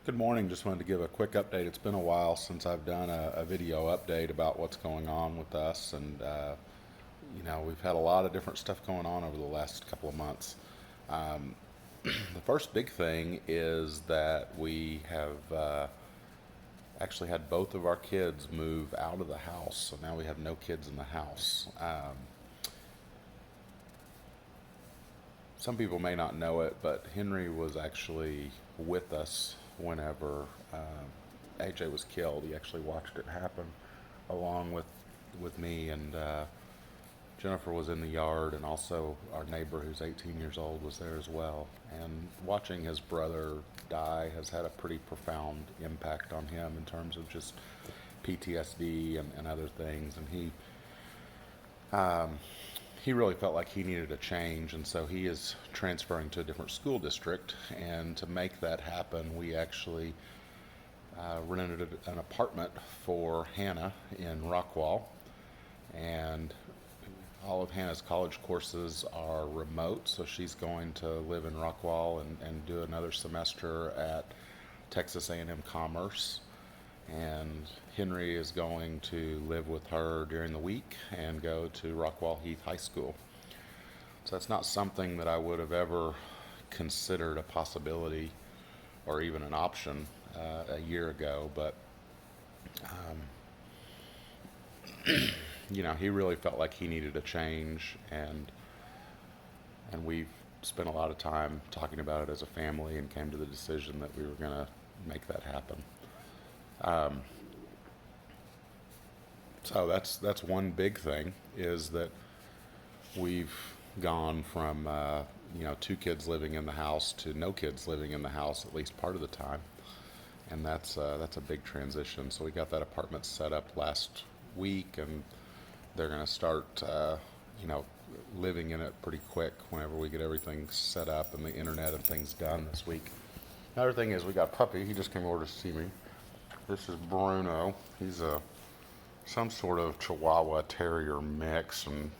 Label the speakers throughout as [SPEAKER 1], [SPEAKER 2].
[SPEAKER 1] Good morning. Just wanted to give a quick update. It's been a while since I've done a video update about what's going on with us, and we've had a lot of different stuff going on over the last couple of months. Um, the first big thing is that we have actually had both of our kids move out of the house, so now we have no kids in the house. Some people may not know it, but Henry was actually with us whenever AJ was killed. He actually watched it happen along with me, and Jennifer was in the yard, and also our neighbor who's 18 years old was there as well. And watching his brother die has had a pretty profound impact on him in terms of just PTSD and other things. And he really felt like he needed a change, and so he is transferring to a different school district. And to make that happen, we actually rented an apartment for Hannah in Rockwall, and all of Hannah's college courses are remote, so she's going to live in Rockwall and do another semester at Texas A&M Commerce. And Henry is going to live with her during the week and go to Rockwall Heath High School. So that's not something that I would have ever considered a possibility or even an option a year ago, but he really felt like he needed a change, and we've spent a lot of time talking about it as a family and came to the decision that we were going to make that happen. So that's one big thing, is that we've gone from two kids living in the house to no kids living in the house at least part of the time, and that's a big transition. So we got that apartment set up last week, and they're going to start living in it pretty quick whenever we get everything set up and the internet and things done this week. Another thing is we got Puppy. He just came over to see me. This is Bruno. He's some sort of Chihuahua Terrier mix, and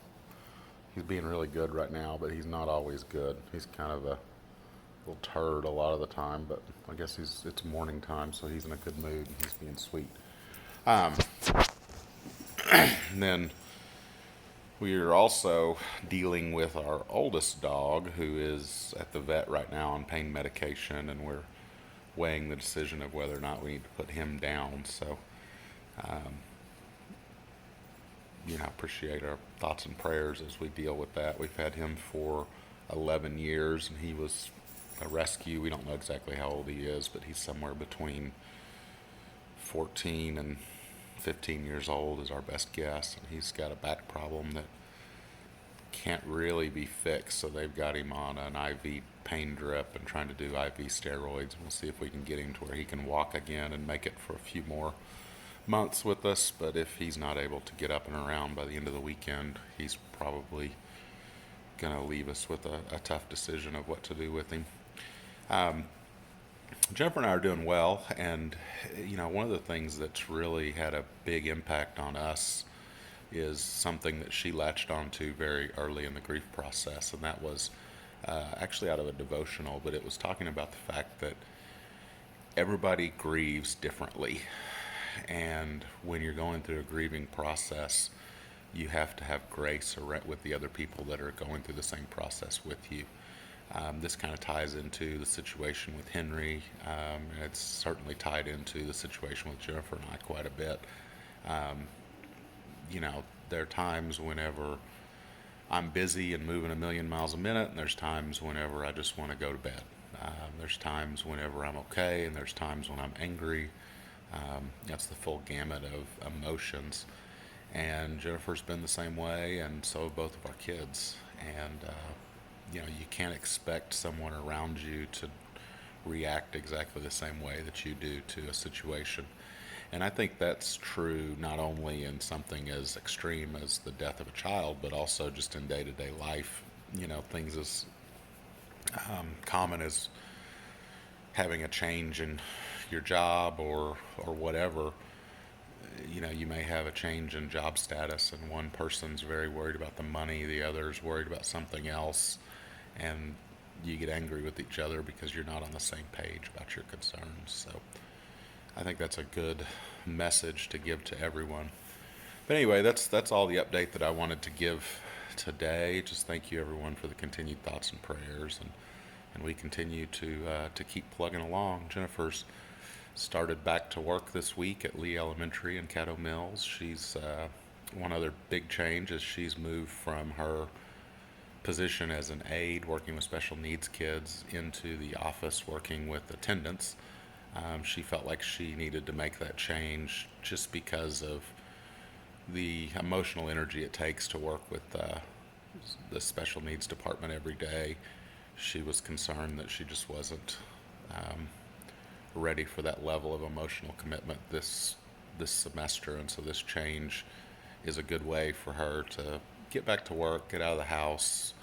[SPEAKER 1] he's being really good right now, but he's not always good. He's kind of a little turd a lot of the time, but I guess it's morning time, so he's in a good mood and he's being sweet. And then we are also dealing with our oldest dog, who is at the vet right now on pain medication, and we're weighing the decision of whether or not we need to put him down. So, appreciate our thoughts and prayers as we deal with that. We've had him for 11 years, and he was a rescue. We don't know exactly how old he is, but he's somewhere between 14 and 15 years old is our best guess, and he's got a back problem that can't really be fixed, so they've got him on an IV pain drip and trying to do IV steroids, and we'll see if we can get him to where he can walk again and make it for a few more months with us. But if he's not able to get up and around by the end of the weekend, he's probably going to leave us with a tough decision of what to do with him. Jennifer and I are doing well, and one of the things that's really had a big impact on us is something that she latched onto very early in the grief process, and that was actually out of a devotional, but it was talking about the fact that everybody grieves differently, and when you're going through a grieving process, you have to have grace with the other people that are going through the same process with you. This kind of ties into the situation with Henry, and it's certainly tied into the situation with Jennifer and I quite a bit. There are times whenever I'm busy and moving a million miles a minute, and there's times whenever I just want to go to bed. There's times whenever I'm okay, and there's times when I'm angry. That's the full gamut of emotions. And Jennifer's been the same way, and so have both of our kids. And you can't expect someone around you to react exactly the same way that you do to a situation. And I think that's true not only in something as extreme as the death of a child, but also just in day-to-day life. Things as common as having a change in your job or whatever. You may have a change in job status, and one person's very worried about the money, the other's worried about something else, and you get angry with each other because you're not on the same page about your concerns. So I think that's a good message to give to everyone. But anyway, that's all the update that I wanted to give today. Just thank you everyone for the continued thoughts and prayers, and we continue to keep plugging along. Jennifer's started back to work this week at Lee Elementary in Caddo Mills. She's one other big change is she's moved from her position as an aide working with special needs kids into the office working with attendants. She felt like she needed to make that change just because of the emotional energy it takes to work with the special needs department every day. She was concerned that she just wasn't ready for that level of emotional commitment this semester, and so this change is a good way for her to get back to work, get out of the house,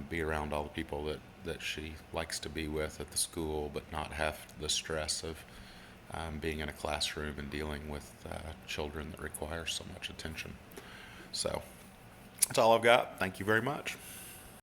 [SPEAKER 1] be around all the people that she likes to be with at the school, but not have the stress of being in a classroom and dealing with children that require so much attention. So that's all I've got. Thank you very much.